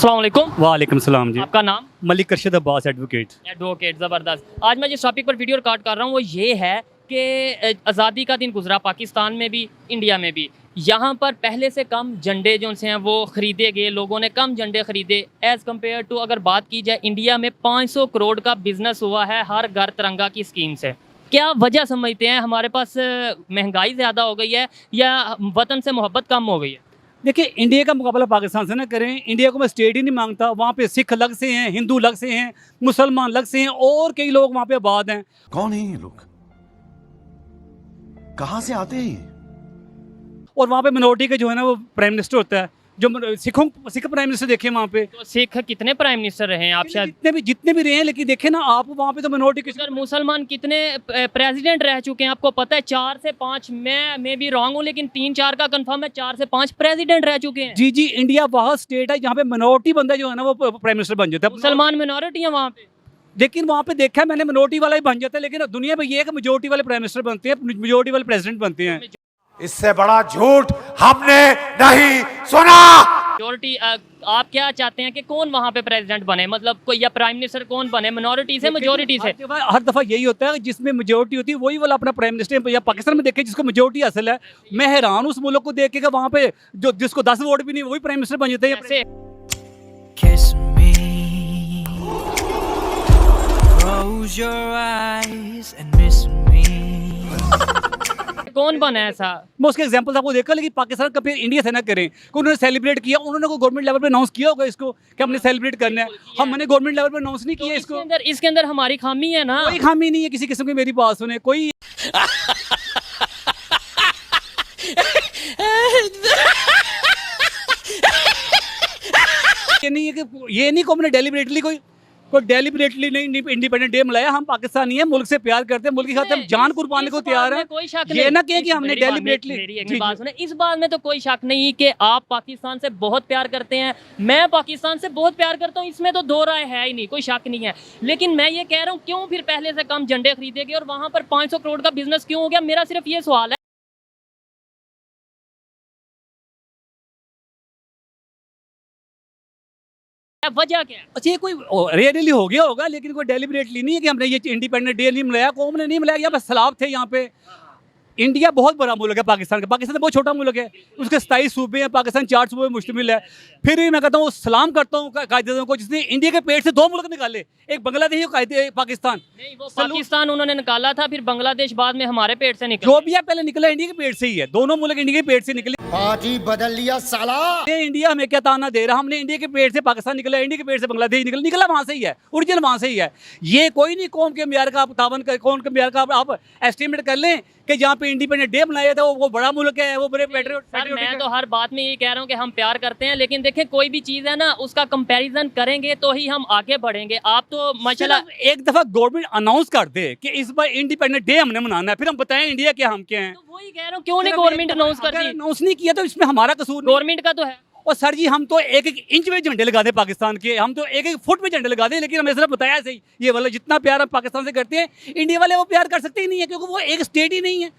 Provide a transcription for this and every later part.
अस्सलाम वालेकुम। वालेकुम सलाम जी। आपका नाम? मलिक अरशद अब्बास एडवोकेट। एडवोकेट, ज़बरदस्त। आज मैं जिस टॉपिक पर वीडियो रिकॉर्ड कर रहा हूँ वो ये है कि आज़ादी का दिन गुजरा पाकिस्तान में भी, इंडिया में भी। यहाँ पर पहले से कम झंडे जो से हैं वो ख़रीदे गए, लोगों ने कम झंडे ख़रीदे एज़ कम्पेयर टू अगर बात की जाए इंडिया में 500 करोड़ का बिज़नेस हुआ है हर घर तिरंगा की स्कीम से। क्या वजह समझते हैं? हमारे पास महंगाई ज़्यादा हो गई है या वतन से मोहब्बत कम हो गई है? देखिए, इंडिया का मुकाबला पाकिस्तान से ना करें। इंडिया को मैं स्टेट ही नहीं मांगता। वहाँ पे सिख अलग से हैं, हिंदू अलग से हैं, मुसलमान अलग से हैं और कई लोग वहाँ पे आबाद हैं। कौन है ये लोग? कहाँ से आते हैं ये? और वहाँ पे मिनोरिटी का जो है ना वो प्राइम मिनिस्टर होता है। जो सिख प्राइम मिनिस्टर देखे वहाँ पे, तो सिख कितने प्राइम मिनिस्टर रहे हैं आप? शायद जितने भी रहे हैं, लेकिन देखे ना आप वहाँ पे तो मिनोरिटी के अगर मुसलमान कितने प्रेसिडेंट रह चुके हैं आपको पता है? 4 से 5, मैं भी रॉन्ग हूँ लेकिन 3-4 का कंफर्म है, 4 से 5 प्रेसिडेंट रह चुके हैं। जी, इंडिया वह स्टेट है जहाँ पे मिनोरिटी बंदा जो है ना वो प्राइम मिनिस्टर बन जाता है। मुसलमान मिनोरिटी है वहाँ पे। लेकिन वहाँ पे देखा है मैंने, मिनोरिटी वाला ही बन जाता है। लेकिन दुनिया में ये है कि मेजोरिटी वाले प्राइम मिनिस्टर बनते हैं, मेजोरिटी वाले प्रेसिडेंट बनते हैं। इससे बड़ा झूठ हमने नहीं सुना। मेजोरिटी आप क्या चाहते हैं कि कौन वहाँ पे प्रेसिडेंट बने, मतलब कोई या प्राइम मिनिस्टर कौन बने, मिनोरिटी से मेजोरिटी से? हर दफा यही होता है, जिसमें मेजोरिटी होती है वही वाला अपना प्राइम मिनिस्टर। या पाकिस्तान में देखे जिसको मेजोरिटी हासिल है, मैं हैरान उस मुल्क को देख के वहाँ पे जो जिसको 10 वोट भी नहीं वही प्राइम मिनिस्टर बन जाते हैं। ऐसे Kiss me, close your eyes and miss me. कौन बना है ऐसा? मैं उसके एग्जांपल्स आपको देखा, लेकिन पाकिस्तान का फिर इंडिया से ना करें कि उन्होंने सेलिब्रेट किया। उन्होंने को गवर्नमेंट लेवल पे अनाउंस किया होगा इसको कि हमने सेलिब्रेट करना है। हमने गवर्नमेंट लेवल पे अनाउंस नहीं किया इसको। इसके अंदर हमारी खामी है ना। कोई खामी नहीं है किसी किस्म की, मेरी बात सुने। कोई ये नहीं को हमने डेलिबरेटली कोई डेलिबरेटली नहीं इंडिपेंडेंट डे मनाया। हम पाकिस्तानी हैं, मुल्क से प्यार करते हैं, मुल्क की खातिर हम जान कुर्बानी को तैयार हैं। कोई शक ये नहीं। ना कहे कि हमने डेलिबरेटली। इस बात में तो कोई शक नहीं कि आप पाकिस्तान से बहुत प्यार करते हैं, मैं पाकिस्तान से बहुत प्यार करता हूँ, इसमें तो दो राय है ही नहीं, कोई शक नहीं है। लेकिन मैं ये कह रहा हूँ क्यों फिर पहले से कम झंडे खरीदे गए और वहाँ पर 500 करोड़ का बिजनेस क्यों हो गया? मेरा सिर्फ ये सवाल है। वजह क्या है? अच्छा, ये कोई रेयरली हो गया होगा, लेकिन कोई डेलिबरेटली नहीं है कि हमने ये इंडिपेंडेंट डे नहीं मनाया, कौम ने नहीं मनाया, या बस सलाब थे यहाँ पे। इंडिया बहुत बड़ा मुल्क है पाकिस्तान का। पाकिस्तान बहुत छोटा मुल्क है, उसके 27 सूबे हैं, पाकिस्तान 4 सूबे में मुश्तमिल है। फिर भी मैं कहता हूँ सलाम करता हूँ कायदेदारों को जिसने इंडिया के पेट से 2 मुल्क निकाले, एक बांग्लादेश और पाकिस्तान। नहीं, वो पाकिस्तान उन्होंने निकाला था, फिर बांग्लादेश बाद में हमारे पेट से निकला। जो भी है पहले निकला इंडिया के पेट से ही है। दोनों मुल्क इंडिया के पेट से निकले। पार्टी बदल लिया साला। ये इंडिया हमें क्या ताना दे रहा? हमने इंडिया के पेट से पाकिस्तान निकला, इंडिया के पेट से बांग्लादेश निकला वहाँ से ही है, ओरिजिनल वहाँ से ही है। ये कोई नहीं कौम के म्यार का आप तावन कर, कौन के म्यार का आप एस्टिमेट कर लें कि जहाँ पे इंडिपेंडेंट डे मनाया था वो बड़ा मुल्क है, वो बड़े सर, मैं तो हर बात में ये कह रहा हूँ कि हम प्यार करते हैं, लेकिन देखें कोई भी चीज़ है ना उसका कंपैरिजन करेंगे तो ही हम आगे बढ़ेंगे। आप तो माशाल्लाह एक दफा गवर्नमेंट अनाउंस कर दे कि इस बार इंडिपेंडेंट डे हमने मनाना है, फिर हम बताएं इंडिया क्या हम क्या हैं। तो वही कह रहा हूँ, क्यों नहीं गवर्नमेंट अनाउंस कर दी? अनाउंस नहीं किया तो इसमें हमारा कसूर नहीं। गवर्नमेंट का तो है। और सर जी, हम तो 1-1 इंच में झंडे लगा दे पाकिस्तान के, हम तो 1-1 फुट में झंडे लगा दे, लेकिन हमें सिर्फ बताया सही ये वाला जितना प्यार हम पाकिस्तान से करते हैं, इंडिया वाले वो प्यार कर सकते ही नहीं है, क्योंकि वो एक स्टेट ही नहीं है।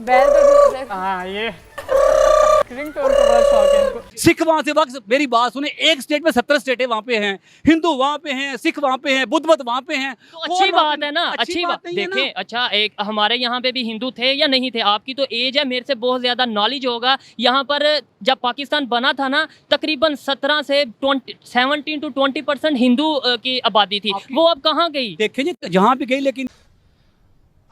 बैल तो हाँ, ये रिंगटोन का बड़ा शौक है इनको। सिख वहाँ से वक्त, मेरी बात सुने, एक स्टेट में 17 स्टेटें वहाँ पे हैं, हिंदू वहाँ पे हैं, सिख वहाँ पे हैं, बुद्ध मत वहाँ पे हैं। तो अच्छी बात है ना, अच्छी बात। नहीं है ना? देखें, अच्छा एक हमारे यहाँ पे भी हिंदू थे या नहीं थे? आपकी तो एज है, मेरे से बहुत ज़्यादा नॉलेज होगा। यहाँ पर जब पाकिस्तान बना था ना, तकरीबन 17 से 17 to 20% हिंदू की आबादी थी। वो अब कहाँ गई? देखें जी, जहाँ भी गई, लेकिन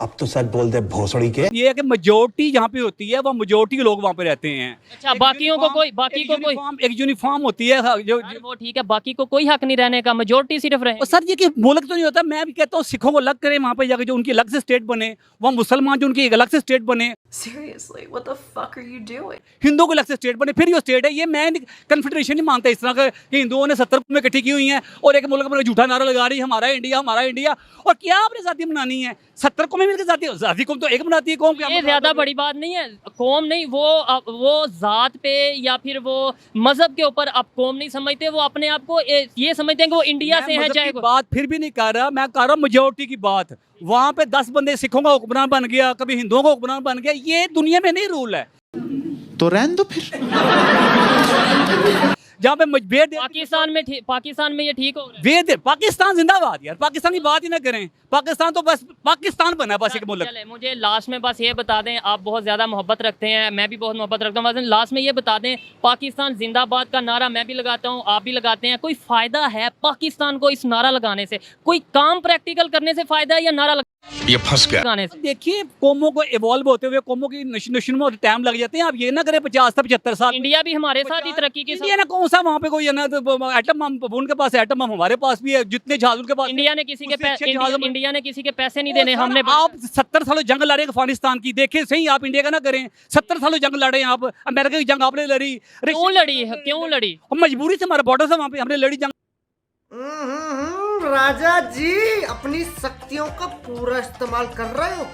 अब तो सच बोल दे भोसड़ी के। ये है कि मेजोरिटी जहाँ पे होती है वो मेजोरिटी के लोग वहाँ पे रहते हैं। अच्छा, बाकियों को कोई एक यूनिफॉर्म होती है जो अरे वो ठीक है, बाकी को कोई हक नहीं रहने का, मेजोरिटी सिर्फ रहे। और सर ये कि मुल्क तो नहीं होता। मैं भी कहता हूँ सिखों को अलग करें, वहाँ पे जाकर जो उनकी अलग से स्टेट बने, वहाँ मुसलमान जो उनकी एक अलग से स्टेट बने, Seriously, what the fuck are you doing? हिंदुओं को अलग से स्टेट बने, फिर ये स्टेट है। ये मैं कन्फेडरेशन नहीं मानता इस तरह का कि हिंदुओं ने 70 में इकट्ठी की हुई हैं और एक मुल्क में झूठा नारा लगा रही है हमारा इंडिया, हमारा इंडिया। और क्या आपने जाति मनानी है? 70 कौमें मिलकर जाति कौम तो एक बनाती है कौम। ये ज्यादा बड़ी बात नहीं है। कौम नहीं, वो जात पे या फिर वो मजहब के ऊपर आप कौम नहीं समझते, वो अपने आप को ये समझते हैं कि वो इंडिया से है। चाहे बात फिर भी नहीं कर रहा, मैं कर रहा हूँ मेजोरिटी की बात। वहाँ पे 10 बंदे सिखों का हुक्मरान बन गया, कभी हिंदुओं का हुक्मरान बन गया, ये दुनिया में नहीं रूल है। तो रहने दो फिर। जहाँ पे वेद पाकिस्तान में ये ठीक हो रहा है। वेद पाकिस्तान जिंदाबाद यार, पाकिस्तान की बात ही ना करें। पाकिस्तान तो बस पाकिस्तान बना, बस एक मुल्क। चले मुझे लास्ट में बस ये बता दें, आप बहुत ज़्यादा मोहब्बत रखते हैं, मैं भी बहुत मोहब्बत रखता हूँ, लास्ट में ये बता दें, पाकिस्तान जिंदाबाद का नारा मैं भी लगाता हूँ, आप भी लगाते हैं, कोई फ़ायदा है पाकिस्तान को इस नारा लगाने से? कोई काम प्रैक्टिकल करने से फ़ायदा है या नारा ये फंस गया। लगाने से? देखिए, कौमों को इवॉल्व होते हुए कौमों की नशन में टाइम लग जाते हैं। आप ये ना करें 50 से 75 साल। इंडिया भी हमारे साथ ही तरक्की की इंडिया ने कौन सा वहाँ पे कोई है ना, तो एटम बम उनके पास है, एटम बम हमारे पास भी है, जितने जहाज उनके पास। इंडिया ने किसी के पैसे नहीं देने। हमने आप 70 सालों जंग लड़े अफगानिस्तान की, देखे सही आप इंडिया का ना करें। 70 सालों जंग लड़े आप, अमेरिका की जंग आपने लड़ी। क्यों लड़ी? मजबूरी से, हमारे बॉर्डर से वहाँ पे हमने लड़ी जंग। राजा जी अपनी शक्तियों का पूरा इस्तेमाल कर रहे हो,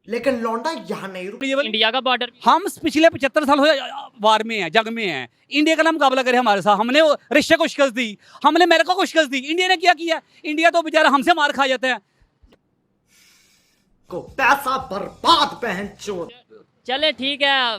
लेकिन लौंडा यहाँ नहीं रुक। इंडिया का बॉर्डर हम पिछले 75 साल से वार में हैं, जंग में हैं। इंडिया का ना मुकाबला करे हमारे साथ। हमने रशिया को शिकस्त दी, हमने अमेरिका को शिकस्त दी। इंडिया ने क्या किया? इंडिया तो बेचारा हमसे मार खा जाता है। को पैसा बर्बाद पहन चोर। चले ठीक है,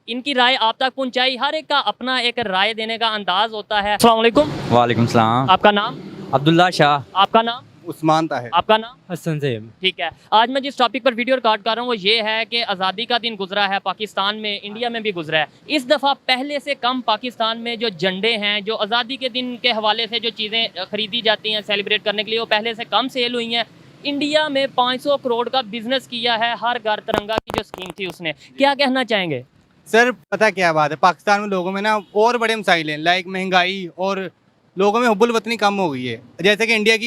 इनकी राय आप तक पहुंचाई। हर एक का अपना एक राय देने का अंदाज होता है। अस्सलाम वालेकुम। वालेकुम सलाम। आपका नाम? अब्दुल्ला शाह। आपका नाम? उस्मान ताहिर। आपका नाम? हसन ज़ैब। ठीक है, आज मैं जिस टॉपिक पर वीडियो रिकॉर्ड कर रहा हूँ वो ये है कि आज़ादी का दिन गुजरा है पाकिस्तान में, इंडिया में भी गुजरा है। इस दफ़ा पहले से कम पाकिस्तान में जो झंडे हैं, जो आज़ादी के दिन के हवाले से जो चीज़ें ख़रीदी जाती हैं सेलिब्रेट करने के लिए, वो पहले से कम सेल हुई हैं। इंडिया में 500 करोड़ का बिजनेस किया है हर घर तिरंगा की जो स्कीम थी उसने। क्या कहना चाहेंगे? सर पता क्या बात है, पाकिस्तान में लोगों में ना और बड़े मसाइल हैं, लाइक महंगाई, और लोगों में हुब्बुल वतनी कम हो गई है। जैसे कि इंडिया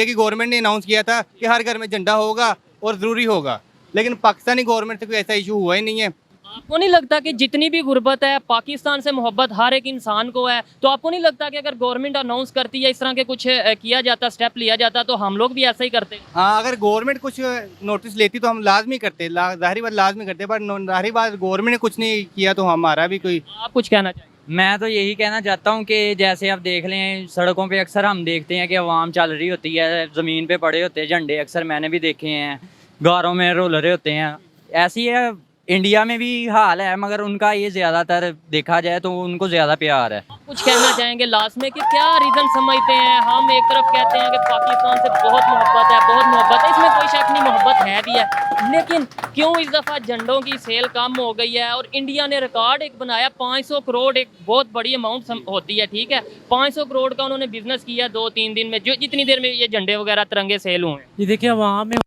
की गवर्नमेंट ने अनाउंस किया था कि हर घर में झंडा होगा और ज़रूरी होगा, लेकिन पाकिस्तानी गवर्नमेंट से कोई ऐसा इशू हुआ ही नहीं है। आपको नहीं लगता कि जितनी भी गुर्बत है, पाकिस्तान से मोहब्बत हर एक इंसान को है, तो आपको नहीं लगता कि अगर गवर्नमेंट अनाउंस करती है, इस तरह के कुछ किया जाता, स्टेप लिया जाता, तो हम लोग भी ऐसा ही करते? हाँ, अगर गवर्नमेंट कुछ नोटिस लेती तो हम लाजमी करते, जाहिर बात लाजमी करते, पर जाहिर बात गवर्नमेंट ने कुछ नहीं किया तो हमारा भी कोई। आप कुछ कहना चाहिए? मैं तो यही कहना चाहता हूँ कि जैसे आप देख लें, सड़कों पे अक्सर हम देखते हैं कि अवाम चल रही होती है, ज़मीन पे पड़े होते हैं झंडे, अक्सर मैंने भी देखे हैं, गारों में रोल रहे होते हैं। ऐसी है इंडिया में भी हाल है, मगर उनका ये ज़्यादातर देखा जाए तो उनको ज़्यादा प्यार है। कुछ कहना चाहेंगे लास्ट में कि क्या रीज़न समझते हैं? हम एक तरफ कहते हैं कि पाकिस्तान से बहुत मोहब्बत है, बहुत मोहब्बत है, इसमें कोई शक नहीं, मोहब्बत है भी है, लेकिन क्यों इस दफ़ा झंडों की सेल कम हो गई है? और इंडिया ने रिकॉर्ड एक बनाया, 500 करोड़ एक बहुत बड़ी अमाउंट होती है, ठीक है, 500 करोड़ का उन्होंने बिजनेस किया 2-3 दिन में, जो जितनी देर में ये झंडे वगैरह तिरंगे सेल हुए। ये देखिए, वहाँ में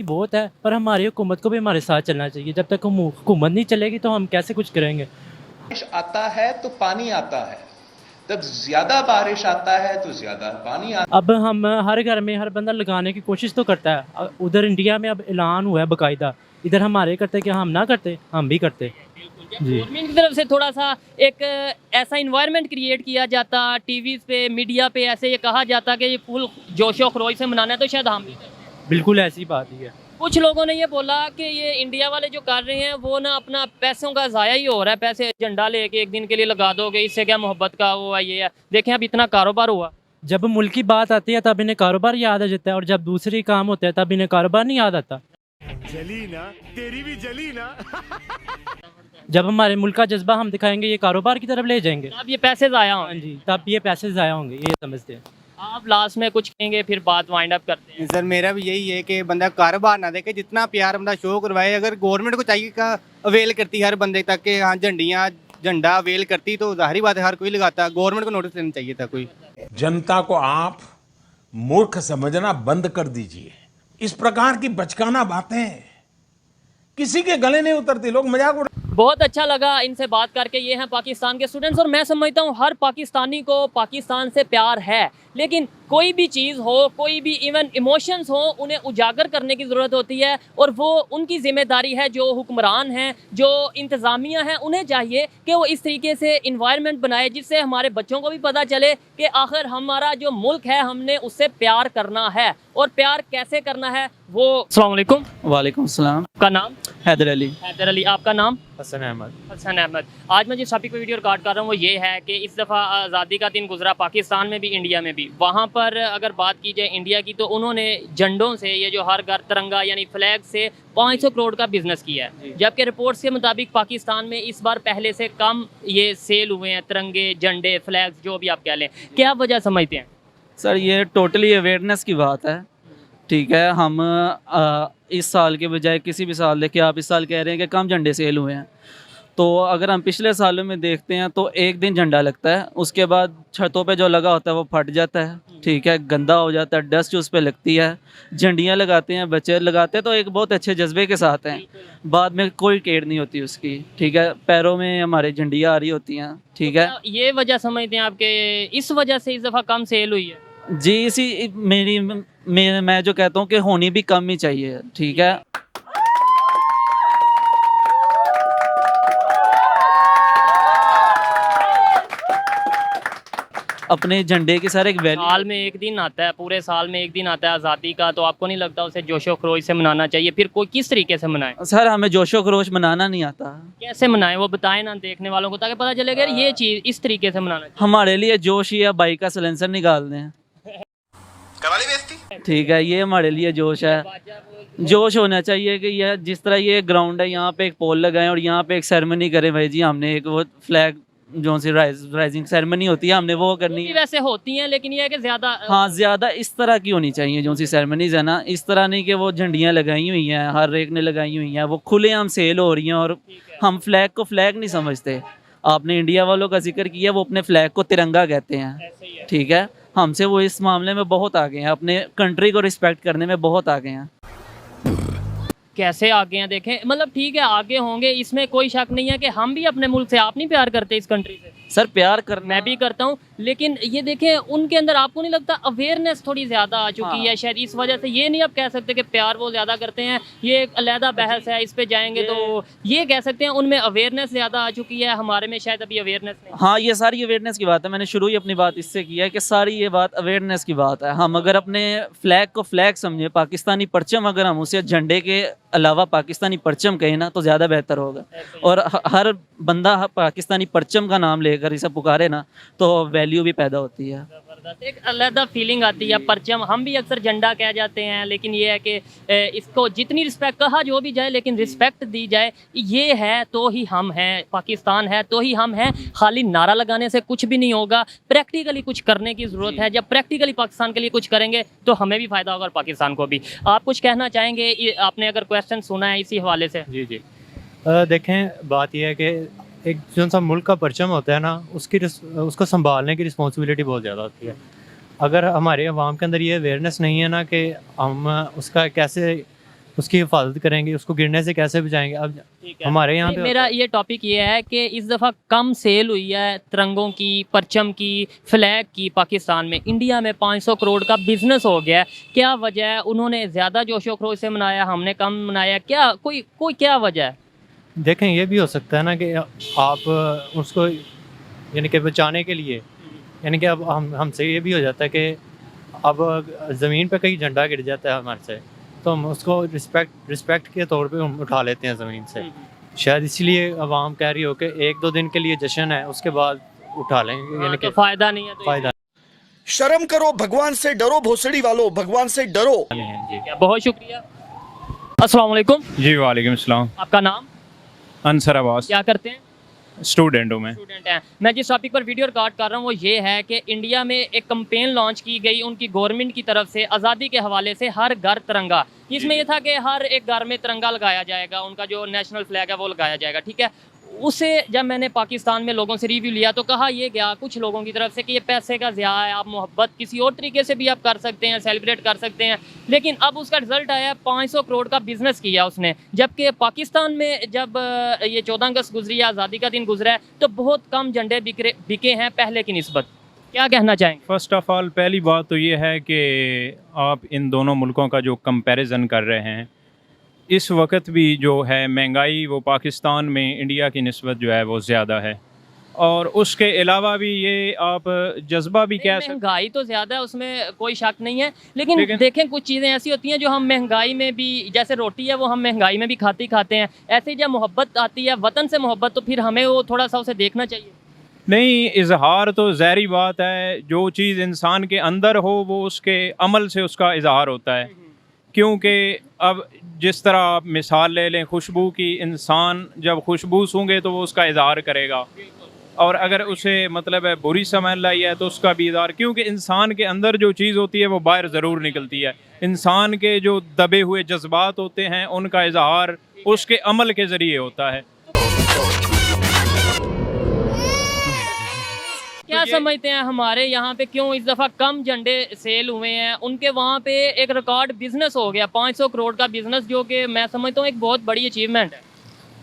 बहुत है, पर हमारी हुकूमत को भी हमारे साथ चलना चाहिए। जब तक हुकूमत नहीं चलेगी तो हम कैसे कुछ करेंगे? बारिश आता है तो पानी आता है, जब ज्यादा बारिश आता है तो ज्यादा पानी आता है। अब हम हर घर में हर बंदा लगाने की कोशिश तो करता है। उधर इंडिया में अब ऐलान हुआ है बाकायदा, इधर हमारे करते कि हम ना करते, हम भी करते। गवर्नमेंट की तरफ से थोड़ा सा एक ऐसा इन्वायरमेंट क्रिएट किया जाता, टीवी पे, मीडिया पे ऐसे ये कहा जाता कि ये फुल जोशो खरोश से मनाना है, तो शायद हम भी करते। बिल्कुल ऐसी बात ही है। कुछ लोगों ने ये बोला कि ये इंडिया वाले जो कर रहे हैं वो ना अपना पैसों का ज़ाया ही हो रहा है, पैसे झंडा लेके एक दिन के लिए लगा दोगे, इससे क्या मोहब्बत का वो है, ये है। देखें अब इतना कारोबार हुआ, जब मुल्क की बात आती है तब इन्हें कारोबार याद आ जाता है, और जब दूसरी काम होते हैं तब इन्हें कारोबार नहीं याद आता। जली ना, तेरी भी जली ना। जब हमारे मुल्क का जज्बा हम दिखाएंगे, ये कारोबार की तरफ ले जाएंगे, अब ये पैसे ज़ाया हाँ होंगे। जी, तब ये पैसे ज़ाया होंगे, ये समझते हैं। आप लास्ट में कुछ कहेंगे फिर बात वाइंड अप करते हैं? सर मेरा भी यही है कि बंदा कारोबार ना देखे, जितना प्यार बंदा शो करवाए। अगर गवर्नमेंट को चाहिए का अवेल करती हर बंदे तक के, हाँ झंडा अवेल करती तो जाहिर बात है हर कोई लगाता। गवर्नमेंट को नोटिस लेना चाहिए था कोई। जनता को आप मूर्ख समझना बंद कर दीजिए। इस प्रकार की बचकाना बातें किसी के गले नहीं उतरती, लोग मजाक उड़ा। बहुत अच्छा लगा इनसे बात करके। ये हैं पाकिस्तान के स्टूडेंट्स, और मैं समझता हूँ हर पाकिस्तानी को पाकिस्तान से प्यार है, लेकिन कोई भी चीज़ हो, कोई भी इवन इमोशंस हो, उन्हें उजागर करने की ज़रूरत होती है, और वो उनकी ज़िम्मेदारी है। जो हुक्मरान हैं, जो इंतज़ामिया हैं, उन्हें चाहिए कि वो इस तरीके से इन्वायरमेंट बनाए जिससे हमारे बच्चों को भी पता चले कि आखिर हमारा जो मुल्क है हमने उससे प्यार करना है, और प्यार कैसे करना है वो। अस्सलाम वालेकुम। वालेकुम सलाम। आपका नाम? हैदर अली। हैदर अली। आपका नाम? हसन अहमद। हसन अहमद। आज मैं जिस टॉपिक पे वीडियो रिकॉर्ड कर रहा हूँ वो ये है कि इस दफ़ा आज़ादी का दिन गुजरा पाकिस्तान में भी, इंडिया में भी। वहाँ पर पर अगर बात की जाए इंडिया की, तो उन्होंने झंडों से, ये जो हर घर तिरंगा यानी फ्लैग से 500 करोड़ का बिजनेस किया है, जबकि रिपोर्ट्स के मुताबिक पाकिस्तान में इस बार पहले से कम ये सेल हुए हैं तिरंगे, झंडे, फ्लैग्स, जो भी आप कह लें। क्या वजह समझते हैं? सर ये टोटली अवेयरनेस की बात है, ठीक है। हम इस साल के बजाय किसी भी साल देखिए, आप इस साल कह रहे हैं कि कम झंडे सेल हुए हैं, तो अगर हम पिछले सालों में देखते हैं तो एक दिन झंडा लगता है, उसके बाद छतों पे जो लगा होता है वो फट जाता है, ठीक है, गंदा हो जाता है, डस्ट उस पर लगती है। झंडियाँ लगाते हैं, बच्चे लगाते हैं तो एक बहुत अच्छे जज्बे के साथ हैं, बाद में कोई केयर नहीं होती उसकी, ठीक है। पैरों में हमारे झंडियाँ आ रही होती हैं, ठीक है। ये वजह समझते हैं आपके इस वजह से इस दफ़ा कम सेल हुई है? जी, इसी मैं जो कहता हूँ कि होनी भी कम ही चाहिए, ठीक है। अपने झंडे के सारे एक वैल्यू, साल में एक दिन आता है, पूरे साल में एक दिन आता है आज़ादी का, तो आपको नहीं लगता उसे जोशो खरोश से मनाना चाहिए? फिर कोई किस तरीके से मनाए? सर हमें जोशो खरोश मनाना नहीं आता। कैसे मनाएं वो बताएं ना देखने वालों को, ताकि पता चलेगा ये चीज़ इस तरीके से मनाना चाहिए। हमारे लिए जोश या बाइक का सिलेंसर निकाल दें, ठीक है, ये हमारे लिए जोश है। जोश होना चाहिए कि यह जिस तरह ये ग्राउंड है, यहाँ पे एक पोल लगाएं और यहाँ पे एक सेरेमनी करें, भाई जी हमने एक वो फ्लैग जो सी राइजिंग सेरेमनी होती है हमने वो करनी है। वैसे होती हैं लेकिन ये है कि ज़्यादा, हाँ ज़्यादा इस तरह की होनी चाहिए जो सी सेरेमनीज है ना, इस तरह नहीं कि वो झंडियाँ लगाई हुई हैं, हर एक ने लगाई हुई हैं, वो खुलेआम सेल हो रही हैं और हम फ्लैग को फ्लैग नहीं समझते। आपने इंडिया वालों का जिक्र किया, वो अपने फ्लैग को तिरंगा कहते हैं, ठीक है। हमसे वो इस मामले में बहुत आगे हैं, अपने कंट्री को रिस्पेक्ट करने में बहुत आगे हैं। कैसे आगे हैं देखें, मतलब ठीक है आगे होंगे, इसमें कोई शक नहीं है कि हम भी अपने मुल्क से, आप नहीं प्यार करते इस कंट्री से? सर प्यार कर, मैं भी करता हूँ, लेकिन ये देखें उनके अंदर आपको नहीं लगता अवेयरनेस थोड़ी ज़्यादा आ चुकी है शायद, इस वजह से ये नहीं आप कह सकते कि प्यार वो ज़्यादा करते हैं, ये एक अलहदा बहस है, इस पे जाएंगे तो ये कह सकते हैं उनमें अवेयरनेस ज़्यादा आ चुकी है, हमारे में शायद अभी अवेयरनेस नहीं। हाँ ये सारी अवेयरनेस की बात है, मैंने शुरू ही अपनी बात इससे की है कि सारी ये बात अवेयरनेस की बात है। हम अगर अपने फ्लैग को फ्लैग समझे, पाकिस्तानी परचम अगर हम उसे झंडे के अलावा पाकिस्तानी परचम कहें ना तो ज़्यादा बेहतर होगा, और हर बंदा पाकिस्तानी परचम का नाम लेकर इसे पुकारे ना तो वैल्यू भी पैदा होती है, एक अलग फीलिंग आती है। परचम हम भी अक्सर झंडा कह जाते हैं, लेकिन ये है कि इसको जितनी रिस्पेक्ट, कहा जो भी जाए लेकिन रिस्पेक्ट दी जाए, ये है तो ही हम हैं, पाकिस्तान है तो ही हम हैं। खाली नारा लगाने से कुछ भी नहीं होगा, प्रैक्टिकली कुछ करने की ज़रूरत है। जब प्रैक्टिकली पाकिस्तान के लिए कुछ करेंगे तो हमें भी फ़ायदा होगा और पाकिस्तान को भी। आप कुछ कहना चाहेंगे? आपने अगर क्वेश्चन सुना है इसी हवाले से। जी जी, देखें बात यह है कि एक जो सा मुल्क का परचम होता है ना, उसको संभालने की रिस्पॉन्सिबिलिटी बहुत ज़्यादा होती है। अगर हमारे अवाम के अंदर ये अवेयरनेस नहीं है ना कि हम उसका कैसे उसकी हिफाजत करेंगे, उसको गिरने से कैसे बचाएंगे। अब हमारे यहाँ पे मेरा ये टॉपिक ये है कि इस दफ़ा कम सेल हुई है तिरंगों की, परचम की, फ्लैग की पाकिस्तान में। इंडिया में 500 करोड़ का बिजनेस हो गया है, क्या वजह है? उन्होंने ज़्यादा जोशो खरोश से मनाया, हमने कम मनाया, क्या कोई क्या वजह है? देखें ये भी हो सकता है ना कि आप उसको यानी कि बचाने के लिए, यानी कि अब हमसे ये भी हो जाता है कि अब ज़मीन पे कहीं झंडा गिर जाता है हमारे से, तो हम उसको रिस्पेक्ट के तौर पे हम उठा लेते हैं ज़मीन से। शायद इसलिए अवाम कह रही हो कि 1-2 दिन के लिए जश्न है, उसके बाद उठा लेंगे, यानी कि फ़ायदा नहीं है। फ़ायदा शर्म करो, भगवान से डरो, भोसड़ी वालों भगवान से डरो। बहुत शुक्रिया। अस्सलाम वालेकुम। जी वालेकुम सलाम। आपका नाम? अंसर अब्बास। क्या करते हैं? स्टूडेंट हूँ मैं। स्टूडेंट हैं। मैं जिस टॉपिक पर वीडियो रिकॉर्ड कर रहा हूँ वो ये है कि इंडिया में एक कैंपेन लॉन्च की गई उनकी गवर्नमेंट की तरफ से, आज़ादी के हवाले से, हर घर तिरंगा। इसमें यह था कि हर एक घर में तिरंगा लगाया जाएगा, उनका जो नेशनल फ्लैग है वो लगाया जाएगा, ठीक है। उसे जब मैंने पाकिस्तान में लोगों से रिव्यू लिया तो कहा ये गया कुछ लोगों की तरफ से कि ये पैसे का ज़िया है, आप मोहब्बत किसी और तरीके से भी आप कर सकते हैं, सेलिब्रेट कर सकते हैं। लेकिन अब उसका रिज़ल्ट आया 500 करोड़ का बिज़नेस किया उसने, जबकि पाकिस्तान में जब ये 14 अगस्त गुजरी है, आज़ादी का दिन गुजरा है, तो बहुत कम झंडे बिके हैं पहले की निस्बत। क्या कहना चाहेंगे? फ़र्स्ट ऑफ़ ऑल पहली बात तो ये है कि आप इन दोनों मुल्कों का जो कंपैरिजन कर रहे हैं, इस वक्त भी जो है महंगाई वो पाकिस्तान में इंडिया की निस्बत जो है वो ज़्यादा है, और उसके अलावा भी ये आप जज्बा भी कह सकते। महंगाई तो ज़्यादा है, उसमें कोई शक नहीं है, लेकिन देखें कुछ चीज़ें ऐसी होती हैं जो हम महंगाई में भी, जैसे रोटी है वो हम महंगाई में भी खाते हैं। ऐसे ही जब मोहब्बत आती है, वतन से मोहब्बत, तो फिर हमें वो थोड़ा सा उसे देखना चाहिए। नहीं, इजहार तो ज़ाहिरी बात है, जो चीज़ इंसान के अंदर हो वो उसके अमल से उसका इजहार होता है। क्योंकि अब जिस तरह आप मिसाल ले लें खुशबू की, इंसान जब खुशबू सूंघे तो वो उसका इजहार करेगा, और अगर उसे मतलब है बुरी समझ लाई है तो उसका भी इजहार, क्योंकि इंसान के अंदर जो चीज़ होती है वो बाहर ज़रूर निकलती है। इंसान के जो दबे हुए जज्बात होते हैं उनका इजहार उसके अमल के ज़रिए होता है। क्या समझते हैं हमारे यहाँ पे क्यों इस दफ़ा कम झंडे सेल हुए हैं? उनके वहाँ पे एक रिकॉर्ड बिजनेस हो गया, 500 करोड़ का बिजनेस, जो कि मैं समझता हूँ एक बहुत बड़ी अचीवमेंट है।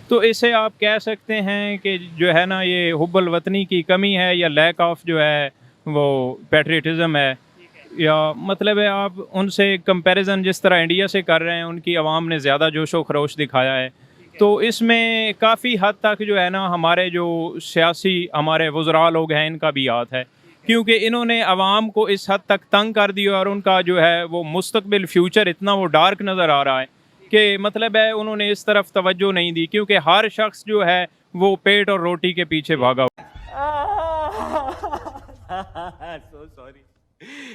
तो इसे आप कह सकते हैं कि जो है ना, ये हुब्बुल वतनी की कमी है, या लैक ऑफ जो है वो पैट्रियटिज़म है, या मतलब है आप उनसे कंपैरिजन जिस तरह इंडिया से कर रहे हैं, उनकी आवाम ने ज़्यादा जोश व खरोश दिखाया है। तो इसमें काफ़ी हद तक जो है ना हमारे जो सियासी हमारे वज़रा लोग हैं इनका भी हाथ है, क्योंकि इन्होंने आवाम को इस हद तक तंग कर दिया और उनका जो है वो मुस्तकबिल फ्यूचर इतना वो डार्क नज़र आ रहा है कि मतलब है उन्होंने इस तरफ तवज्जो नहीं दी, क्योंकि हर शख्स जो है वो पेट और रोटी के पीछे भागा। So sorry.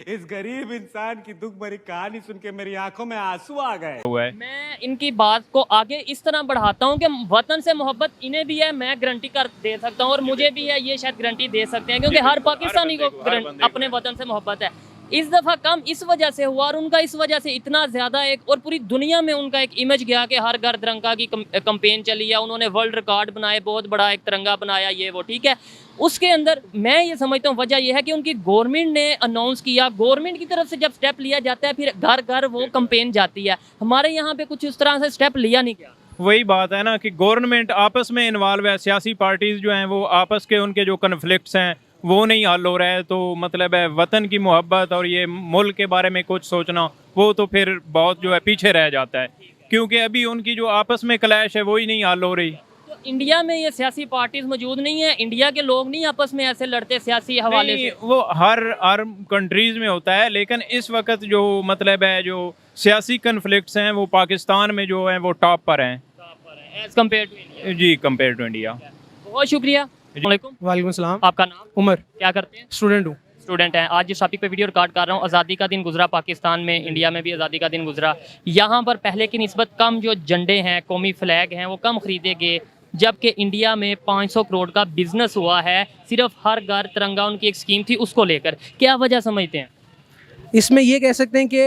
इस गरीब इंसान की दुख भरी कहानी सुन के मेरी आंखों में आंसू आ गए। मैं इनकी बात को आगे इस तरह बढ़ाता हूँ कि वतन से मोहब्बत इन्हें भी है, मैं गारंटी कर दे सकता हूँ, और मुझे भी है, ये शायद गारंटी दे सकते हैं, क्योंकि हर पाकिस्तानी को अपने वतन से मोहब्बत है। इस दफ़ा कम इस वजह से हुआ, और उनका इस वजह से इतना ज़्यादा एक, और पूरी दुनिया में उनका एक इमेज गया कि हर घर तिरंगा की कंपेन चली है, उन्होंने वर्ल्ड रिकॉर्ड बनाए, बहुत बड़ा एक तिरंगा बनाया, ये वो ठीक है। उसके अंदर मैं ये समझता हूँ वजह यह है कि उनकी गवर्नमेंट ने अनाउंस किया, गवर्नमेंट की तरफ से जब स्टेप लिया जाता है फिर घर घर वो कंपेन जाती है। हमारे यहाँ पे कुछ उस तरह से स्टेप लिया नहीं गया। वही बात है ना कि गवर्नमेंट आपस में इन्वॉल्व है, सियासी पार्टीज़ जो हैं वो आपस के उनके जो कन्फ्लिक्ट्स हैं वो नहीं हल हो रहा है, तो मतलब है वतन की मोहब्बत और ये मुल्क के बारे में कुछ सोचना वो तो फिर बहुत जो है पीछे रह जाता है, क्योंकि अभी उनकी जो आपस में क्लैश है वही नहीं हल हो रही। तो इंडिया में ये सियासी पार्टीज मौजूद नहीं है, इंडिया के लोग नहीं आपस में ऐसे लड़ते सियासी हवाले से? वो हर कंट्रीज़ में होता है, लेकिन इस वक्त जो मतलब है जो सियासी कन्फ्लिक्ट्स हैं वो पाकिस्तान में जो हैं वो टॉप पर हैं एज कम्पेयर टू इंडिया। जी, कम्पेयर टू इंडिया। बहुत शुक्रिया। वालेकुम सलाम। आपका नाम? उमर। क्या करते हैं? स्टूडेंट हूँ। स्टूडेंट हैं। आज जिस टॉपिक पे वीडियो रिकॉर्ड कर रहा हूँ, आज़ादी का दिन गुजरा पाकिस्तान में, इंडिया में भी आज़ादी का दिन गुजरा। यहाँ पर पहले की निस्बत कम जो झंडे हैं, कौमी फ्लैग हैं, वो कम ख़रीदे गए, जबकि इंडिया में 500 करोड़ का बिजनेस हुआ है, सिर्फ हर घर तिरंगा उनकी एक स्कीम थी उसको लेकर। क्या वजह समझते हैं? इसमें ये कह सकते हैं कि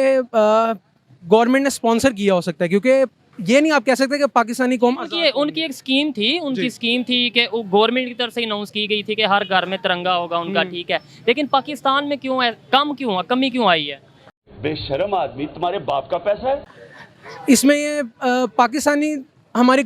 गवर्नमेंट ने स्पॉन्सर किया हो सकता है, क्योंकि ये नहीं आप कह सकते कि पाकिस्तानी कौम उनकी एक स्कीम थी, उनकी स्कीम थी कि वो गवर्नमेंट की तरफ से अनाउंस की गई थी कि हर घर में तिरंगा होगा उनका, ठीक है। लेकिन पाकिस्तान में क्यों है, कमी क्यों आई है? बेशर्म आदमी, तुम्हारे बाप का पैसा है। इसमें ये पाकिस्तानी हमारी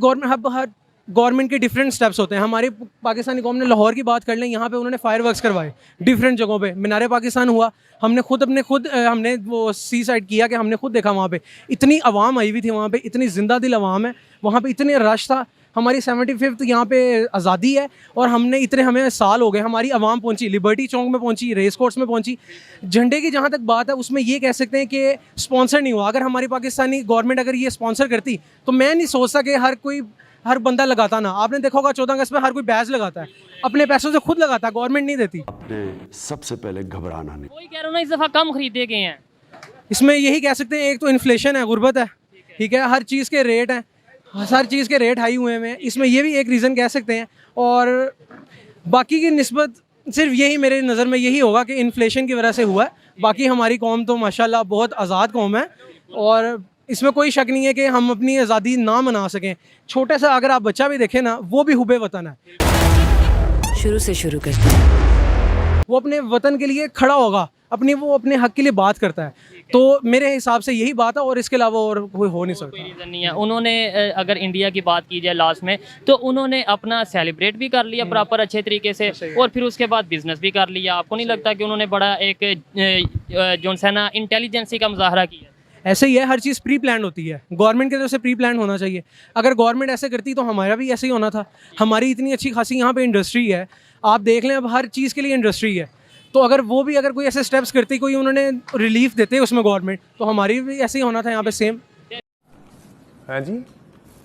गवर्नमेंट के डिफरेंट स्टेप्स होते हैं। हमारी पाकिस्तानी कौम ने लाहौर की बात कर लें, यहाँ पे उन्होंने फायर वर्क्स करवाए डिफरेंट जगहों पे। मीनार पाकिस्तान हुआ, हमने वो सी साइड किया कि हमने खुद देखा वहाँ पे इतनी आवाम आई हुई थी, वहाँ पे इतनी जिंदा दिल आवाम है, वहाँ पे इतने रश था। हमारी 75th यहाँ पे आज़ादी है और हमें साल हो गए, हमारी आवाम पहुँची, लिबर्टी चौक में पहुँची, रेस कोर्स में पहुँची। झंडे की जहाँ तक बात है उसमें ये कह सकते हैं कि स्पॉन्सर नहीं हुआ। अगर हमारी पाकिस्तानी गवर्नमेंट अगर ये स्पॉन्सर करती तो मैं नहीं सोचता कि हर बंदा लगाता ना। आपने देखा होगा 14 अगस्त में हर कोई बैच लगाता है, अपने पैसों से खुद लगाता है, गवर्नमेंट नहीं देती। आपने सबसे पहले घबराना नहीं। वही कह रहा हूँ ना, इस दफ़ा कम खरीदे गए हैं। इसमें यही कह सकते हैं, एक तो इन्फ्लेशन है, गुर्बत है, ठीक है, हर चीज़ के रेट हैं, हर चीज़ के रेट हाई हुए हैं, इसमें ये भी एक रीज़न कह सकते हैं। और बाकी की निस्बत सिर्फ यही मेरे नज़र में यही होगा कि इन्फ्लेशन की वजह से हुआ है। बाकी हमारी कौम तो माशाल्लाह बहुत आज़ाद कौम है और इसमें कोई शक नहीं है कि हम अपनी आज़ादी ना मना सकें। छोटे सा अगर आप बच्चा भी देखें ना, वो भी हुबे वतन है। शुरू से शुरू करते हैं, वो अपने वतन के लिए खड़ा होगा, वो अपने हक के लिए बात करता है। तो मेरे हिसाब से यही बात है और इसके अलावा और कोई हो नहीं सकता। कोई रीज़न नहीं है। उन्होंने अगर इंडिया की बात की जाए लास्ट में, तो उन्होंने अपना सेलिब्रेट भी कर लिया प्रॉपर अच्छे तरीके से, और फिर उसके बाद बिजनेस भी कर लिया। आपको नहीं लगता कि उन्होंने बड़ा एक जो है ना इंटेलिजेंसी का मुजाहरा किया? ऐसे ही है, हर चीज़ प्री प्लान होती है, गवर्नमेंट की तरफ से प्री प्लान होना चाहिए। अगर गवर्नमेंट ऐसे करती तो हमारा भी ऐसे ही होना था। हमारी इतनी अच्छी खासी यहाँ पे इंडस्ट्री है, आप देख लें, अब हर चीज़ के लिए इंडस्ट्री है। तो अगर कोई ऐसे स्टेप्स करती, कोई उन्होंने रिलीफ देते उसमें गवर्नमेंट, तो हमारी भी ऐसे ही होना था यहाँ पे सेम। हाँ जी,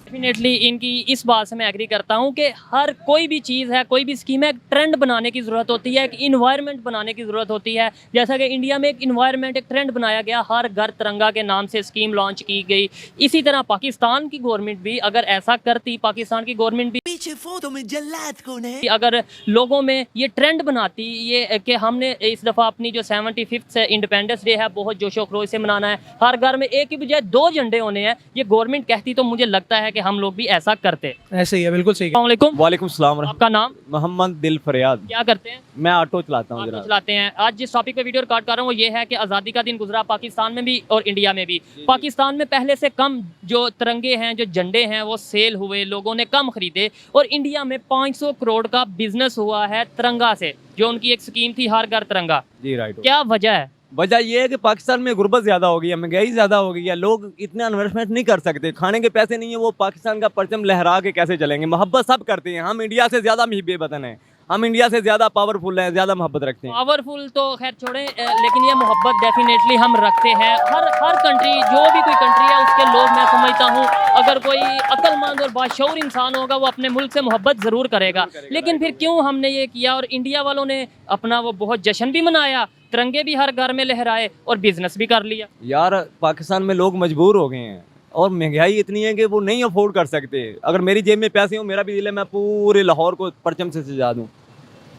डेफिनेटली इनकी इस बात से मैं एग्री करता हूँ कि हर कोई भी चीज़ है, कोई भी स्कीम है, एक ट्रेंड बनाने की ज़रूरत होती है, एक इन्वायरमेंट बनाने की ज़रूरत होती है। जैसा कि इंडिया में एक इन्वायरमेंट, एक ट्रेंड बनाया गया, हर घर तिरंगा के नाम से स्कीम लॉन्च की गई। इसी तरह पाकिस्तान की गवर्नमेंट भी अगर ऐसा करती, पाकिस्तान की गवर्नमेंट भी पीछे फोटो में जल्लाद कौन है? अगर लोगों में ये ट्रेंड बनाती ये कि हमने इस दफ़ा अपनी जो 75th इंडिपेंडेंस डे है बहुत जोशो खरोश से मनाना है, हर घर में एक की बजाय 2 झंडे होने हैं, ये गवर्नमेंट कहती तो मुझे लगता है कि हम लोग भी ऐसा करते। ऐसे ही है, बिल्कुल सही। अस्सलाम वालेकुम। वालेकुम सलाम। आपका नाम? मोहम्मद दिल फरियाद। क्या करते हैं? मैं ऑटो चलाता हूँ। ऑटो चलाते हैं। आज जिस टॉपिक पे वीडियो रिकॉर्ड कर रहा हूँ वो ये है कि आज़ादी का दिन गुजरा पाकिस्तान में भी और इंडिया में भी। पाकिस्तान में पहले से कम जो तिरंगे हैं, जो झंडे हैं वो सेल हुए, लोगों ने कम खरीदे, और इंडिया में 500 करोड़ का बिजनेस हुआ है तिरंगा से, जो उनकी एक स्कीम थी हर घर तिरंगा। जी राइट। क्या वजह है? वजह ये है कि पाकिस्तान में गुर्बत ज़्यादा हो गई है, महंगाई ज़्यादा हो गई है, लोग इतना इन्वेस्टमेंट नहीं कर सकते, खाने के पैसे नहीं है, वो पाकिस्तान का परचम लहरा के कैसे चलेंगे। मोहब्बत सब करते हैं, हम इंडिया से ज़्यादा मुहिब वतन हैं, हम इंडिया से ज़्यादा पावरफुल हैं, ज़्यादा मोहब्बत रखते हैं। पावरफुल तो खैर छोड़ें, लेकिन ये मोहब्बत डेफिनेटली हम रखते हैं। हर कंट्री, जो भी कोई कंट्री है उसके लोग, मैं समझता हूँ अगर कोई अक्लमंद और बाशऊर इंसान होगा वो अपने मुल्क से मोहब्बत ज़रूर करेगा। लेकिन फिर क्यों हमने ये किया और इंडिया वालों ने अपना वो बहुत जश्न भी मनाया, तिरंगे भी हर घर में लहराए और बिजनेस भी कर लिया। यार पाकिस्तान में लोग मजबूर हो गए हैं और महंगाई इतनी है कि वो नहीं अफोर्ड कर सकते। अगर मेरी जेब में पैसे हो, मेरा भी दिल है मैं पूरे लाहौर को परचम से सजा दूँ,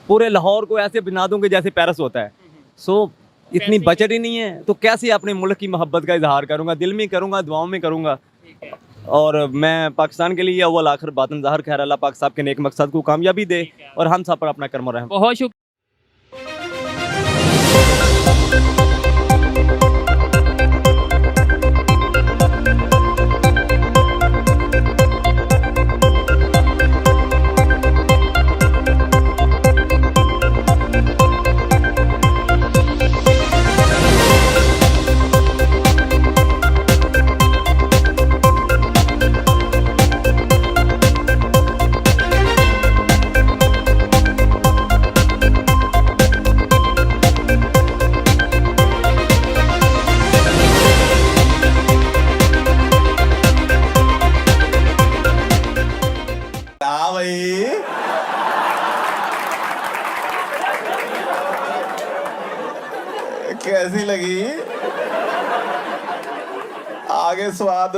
पूरे लाहौर को ऐसे बना दूँ कि जैसे पेरिस होता है। सो इतनी बचत ही नहीं है तो कैसे अपने मुल्क की मोहब्बत का इजहार करूँगा? दिल में करूँगा, दुआओं में करूँगा। और मैं पाकिस्तान के लिए अव्वल आखिर बातन ज़ाहिर, खैर अल्लाह पाक साहब के नेक मकसद को कामयाबी दे और हम सब पर अपना कर्म रहम। बहुत शुक्रिया। कैसी लगी? आगे स्वाद